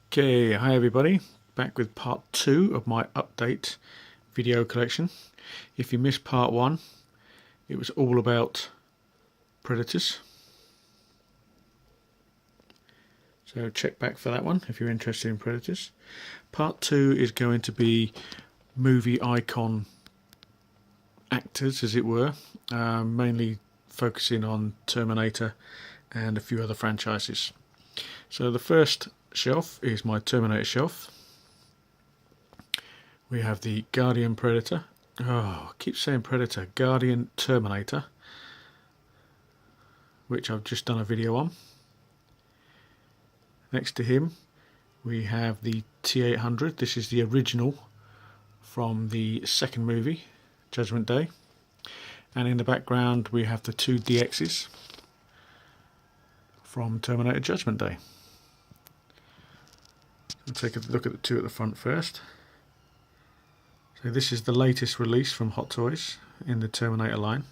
Okay, hi everybody, back with part 2 of my update video collection. If you missed part 1, it was all about Predators. So check back for that one if you're interested in Predators. Part 2 is going to be movie icon actors, as it were, mainly focusing on Terminator and a few other franchises. So the first shelf is my Terminator shelf. We have the Guardian Predator. Oh, I keep saying Predator. Guardian Terminator, which I've just done a video on. Next to him we have the T-800. This is the original from the second movie, Judgment Day. And in the background we have the two DXs from Terminator Judgment Day. Let's take a look at the two at the front first. So this is the latest release from Hot Toys in the Terminator line.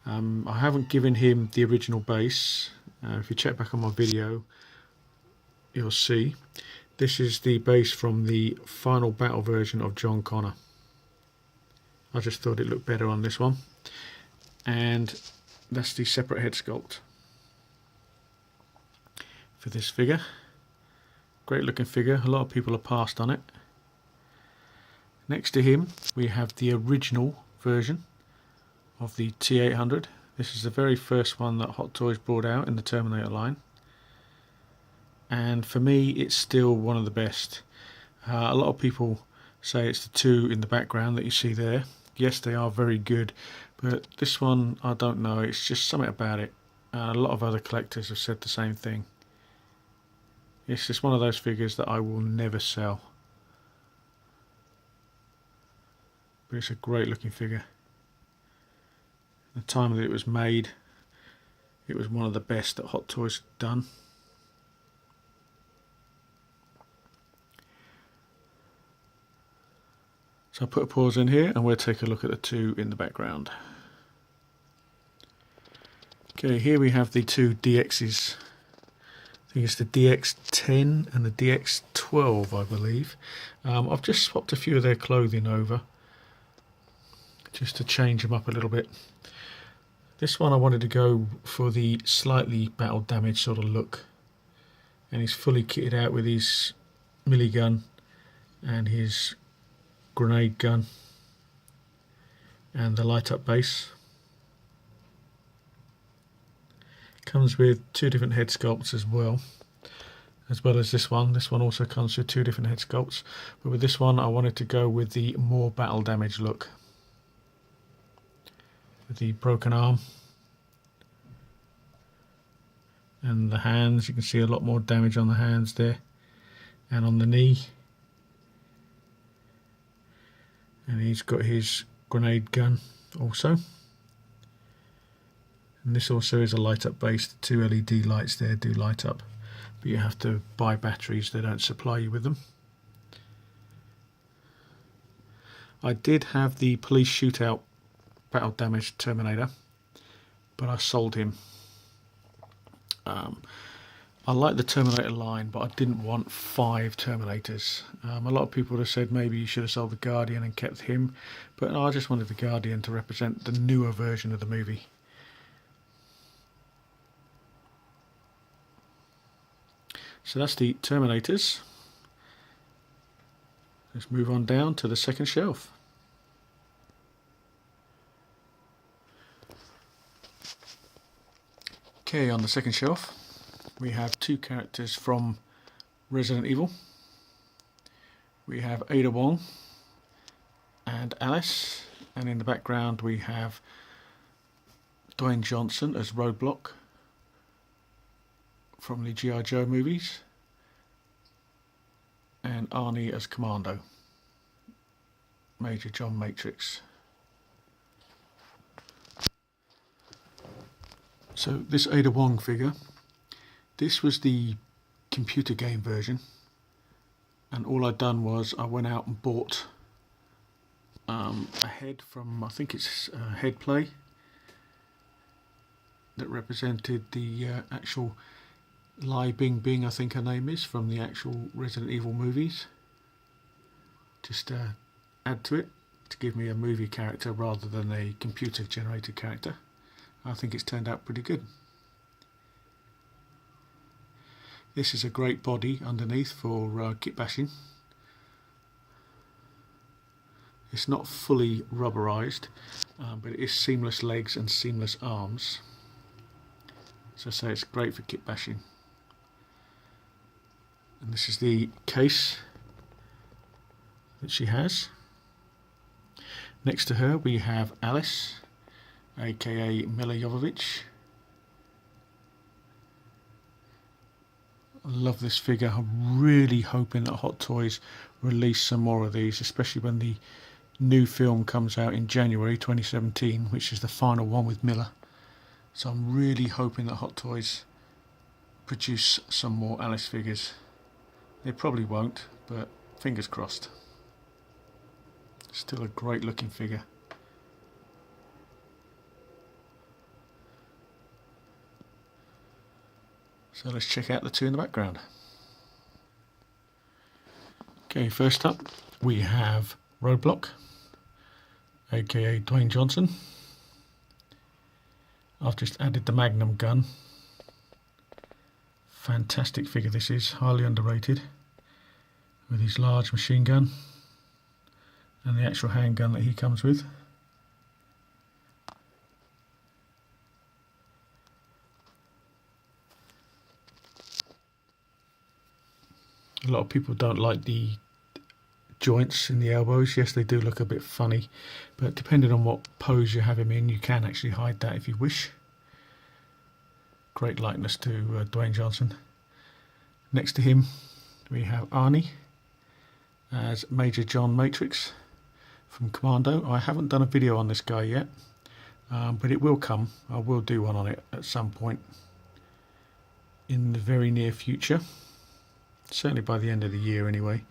I haven't given him the original base. If you check back on my video, you'll see this is the base from the final battle version of John Connor. I just thought it looked better on this one. And that's the separate head sculpt for this figure. Great looking figure, a lot of people have passed on it. Next to him we have the original version of the T-800. This is the very first one that Hot Toys brought out in the Terminator line. And for me it's still one of the best. A lot of people say it's the two in the background that you see there. Yes, they are very good, but this one, I don't know, it's just something about it. A lot of other collectors have said the same thing. It's just one of those figures that I will never sell. But it's a great looking figure. At the time that it was made, it was one of the best that Hot Toys had done. So I'll put a pause in here and we'll take a look at the two in the background. Okay, here we have the two DXs. I think it's the DX10 and the DX12, I believe. I've just swapped a few of their clothing over just to change them up a little bit. This one I wanted to go for the slightly battle damaged sort of look, and he's fully kitted out with his milligun and his grenade gun and the light up base. Comes with two different head sculpts as well as this one. This one also comes with two different head sculpts, but with this one I wanted to go with the more battle damage look, with the broken arm and the hands. You can see a lot more damage on the hands there and on the knee, and he's got his grenade gun also. And this also is a light up base. The two LED lights there do light up, but you have to buy batteries, they don't supply you with them. I did have the police shootout battle damaged Terminator, but I sold him. I like the Terminator line, but I didn't want 5 Terminators. A lot of people have said maybe you should have sold the Guardian and kept him, but no, I just wanted the Guardian to represent the newer version of the movie. So that's the Terminators. Let's move on down to the second shelf. Okay, on the second shelf we have two characters from Resident Evil. We have Ada Wong and Alice, and in the background we have Dwayne Johnson as Roadblock from the G.I. Joe movies, and Arnie as Commando, Major John Matrix. So this Ada Wong figure, this was the computer game version, and all I'd done was I went out and bought a head from, I think it's Head Play, that represented the actual Lai Bing Bing, I think her name is, from the actual Resident Evil movies. Just add to it to give me a movie character rather than a computer generated character. I think it's turned out pretty good. This is a great body underneath for kit bashing. It's not fully rubberized, but it is seamless legs and seamless arms. So I say it's great for kit bashing. And this is the case that she has. Next to her we have Alice, aka Mila Jovovich. I love this figure. I'm really hoping that Hot Toys release some more of these, especially when the new film comes out in January 2017, which is the final one with Mila. So I'm really hoping that Hot Toys produce some more Alice figures. They probably won't, but fingers crossed. Still a great looking figure. So let's check out the two in the background. Okay, first up we have Roadblock, aka Dwayne Johnson. I've just added the Magnum gun. Fantastic figure this is, highly underrated, with his large machine gun and the actual handgun that he comes with. A lot of people don't like the joints in the elbows. Yes, they do look a bit funny, but depending on what pose you have him in, you can actually hide that if you wish. Great likeness to Dwayne Johnson. Next to him we have Arnie as Major John Matrix from Commando. I haven't done a video on this guy yet, but it will come. I will do one on it at some point in the very near future, certainly by the end of the year anyway.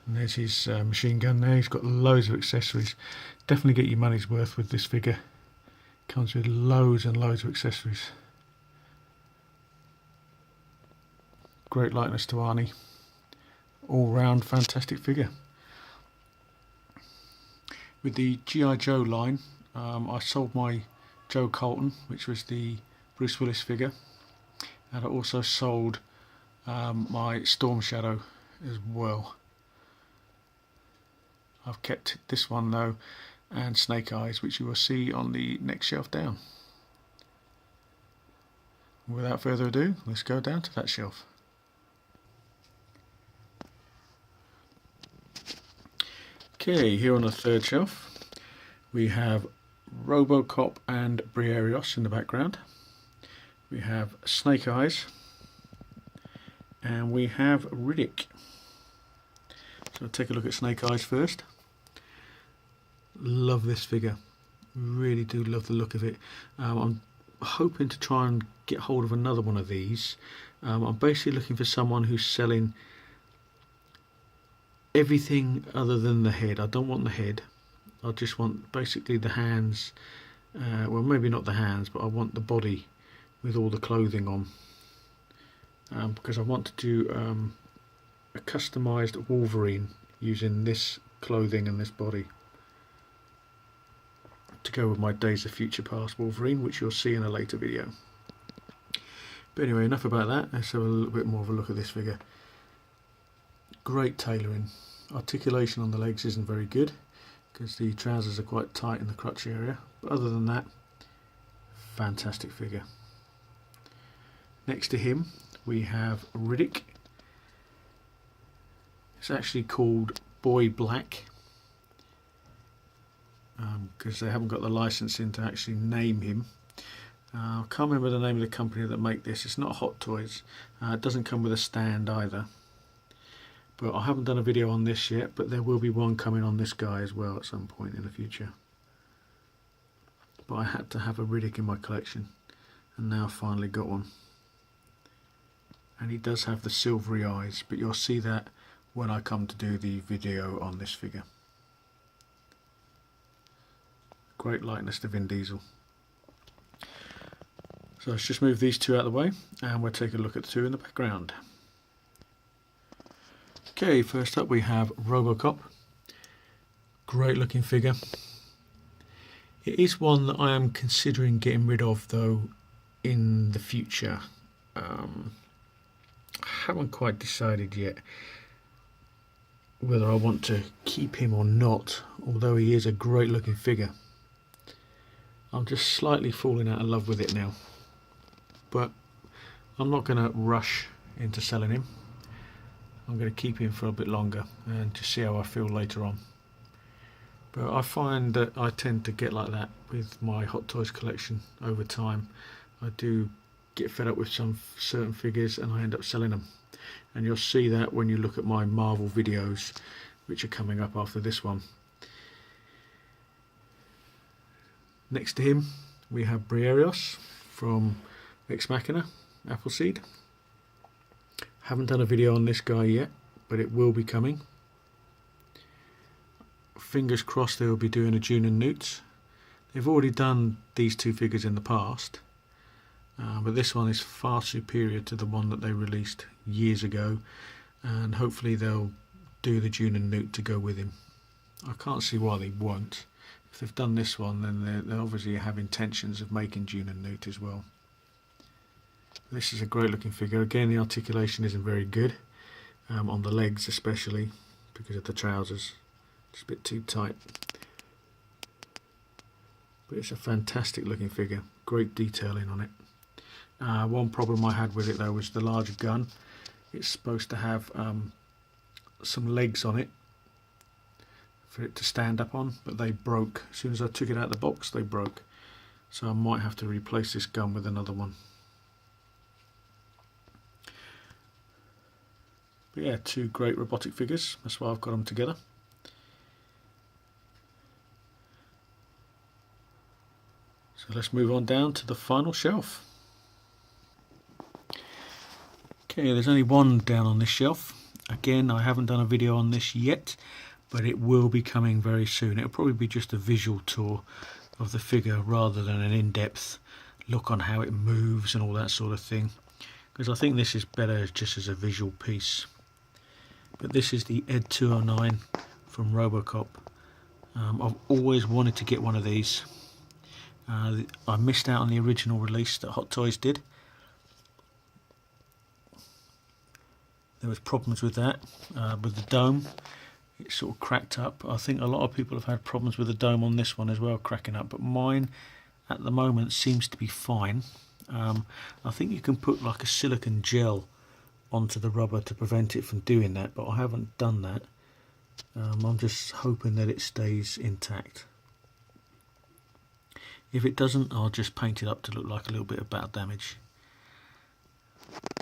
And there's his machine gun there. He's got loads of accessories. Definitely get your money's worth with this figure. Comes with loads and loads of accessories. Great likeness to Arnie. All round fantastic figure. With the G.I. Joe line, I sold my Joe Colton, which was the Bruce Willis figure, and I also sold my Storm Shadow as well. I've kept this one though, and Snake Eyes, which you will see on the next shelf down. Without further ado, let's go down to that shelf. Okay, here on the third shelf we have Robocop and Briarios in the background. We have Snake Eyes, and we have Riddick. So take a look at Snake Eyes first. Love this figure, really do love the look of it. I'm hoping to try and get hold of another one of these. I'm basically looking for someone who's selling everything other than the head. I don't want the head, I just want basically the hands, well maybe not the hands, but I want the body with all the clothing on, because I want to do a customised Wolverine using this clothing and this body to go with my Days of Future Past Wolverine, which you'll see in a later video. But anyway, enough about that. Let's have a little bit more of a look at this figure. Great tailoring. Articulation on the legs isn't very good because the trousers are quite tight in the crotch area, but other than that, fantastic figure. Next to him we have Riddick. It's actually called Boy Black because they haven't got the licensing to actually name him. I can't remember the name of the company that make this. It's not Hot Toys. It doesn't come with a stand either. But I haven't done a video on this yet, but there will be one coming on this guy as well at some point in the future. But I had to have a Riddick in my collection, and now I've finally got one. And he does have the silvery eyes, but you'll see that when I come to do the video on this figure. Great likeness to Vin Diesel. So let's just move these two out of the way and we'll take a look at the two in the background. Okay, first up we have Robocop. Great looking figure. It is one that I am considering getting rid of though in the future. Haven't quite decided yet whether I want to keep him or not, although he is a great looking figure. I'm just slightly falling out of love with it now, but I'm not going to rush into selling him. I'm going to keep him for a bit longer and to see how I feel later on. But I find that I tend to get like that with my Hot Toys collection over time. I do get fed up with some certain figures and I end up selling them. And you'll see that when you look at my Marvel videos, which are coming up after this one. Next to him we have Briareos from Ex Machina, Appleseed. Haven't done a video on this guy yet, but it will be coming. Fingers crossed they will be doing a June and Newts. They've already done these two figures in the past, but this one is far superior to the one that they released years ago, and hopefully they'll do the June and Newt to go with him. I can't see why they won't. If they've done this one, then they obviously have intentions of making June and Newt as well. This is a great looking figure. Again, the articulation isn't very good, on the legs especially, because of the trousers. It's a bit too tight. But it's a fantastic looking figure. Great detailing on it. One problem I had with it though was the larger gun. It's supposed to have some legs on it for it to stand up on, but they broke. As soon as I took it out of the box, they broke. So I might have to replace this gun with another one. But yeah, two great robotic figures. That's why I've got them together. So let's move on down to the final shelf. Okay, there's only one down on this shelf. Again, I haven't done a video on this yet, but it will be coming very soon. It'll probably be just a visual tour of the figure rather than an in-depth look on how it moves and all that sort of thing, because I think this is better just as a visual piece. But this is the Ed 209 from Robocop. I've always wanted to get one of these. I missed out on the original release that Hot Toys did. There was problems with that, with the dome. It sort of cracked up. I think a lot of people have had problems with the dome on this one as well, cracking up, but mine at the moment seems to be fine. I think you can put like a silicone gel onto the rubber to prevent it from doing that, but I haven't done that. I'm just hoping that it stays intact. If it doesn't, I'll just paint it up to look like a little bit of battle damage.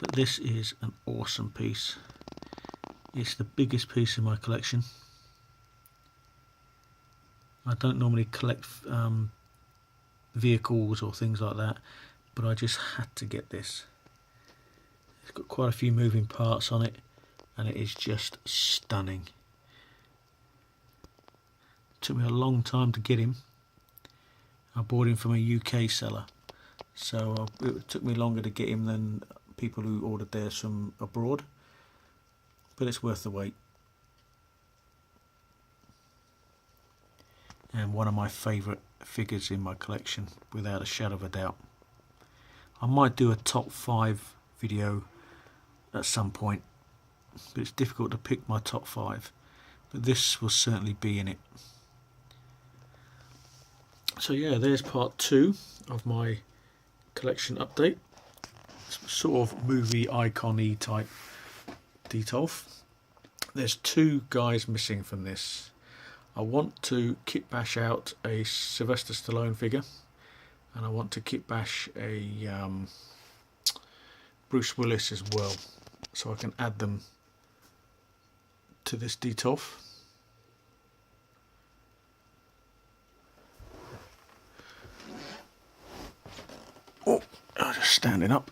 But this is an awesome piece. It's the biggest piece in my collection. I don't normally collect vehicles or things like that, but I just had to get this. It's got quite a few moving parts on it, and it is just stunning. It took me a long time to get him. I bought him from a UK seller, so it took me longer to get him than people who ordered theirs from abroad, but it's worth the wait. And one of my favourite figures in my collection, without a shadow of a doubt. I might do a top 5 video at some point, but it's difficult to pick my top 5, but this will certainly be in it. So yeah, there's part 2 of my collection update. It's sort of movie icon-y type detail. There's 2 guys missing from this. I want to kit bash out a Sylvester Stallone figure, and I want to kit bash a Bruce Willis as well, so I can add them to this detail. Oh, I'm just standing up.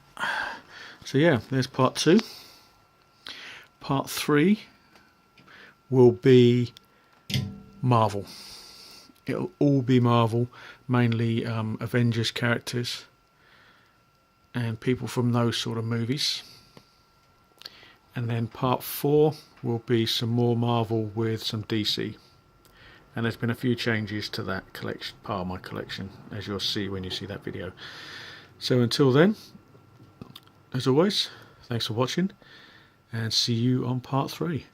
So yeah, there's part 2. Part 3 will be Marvel. It'll all be Marvel, mainly Avengers characters. and people from those sort of movies. And then part 4 will be some more Marvel with some DC. And there's been a few changes to that collection, part of my collection, as you'll see when you see that video. So until then, as always, thanks for watching, and see you on part 3.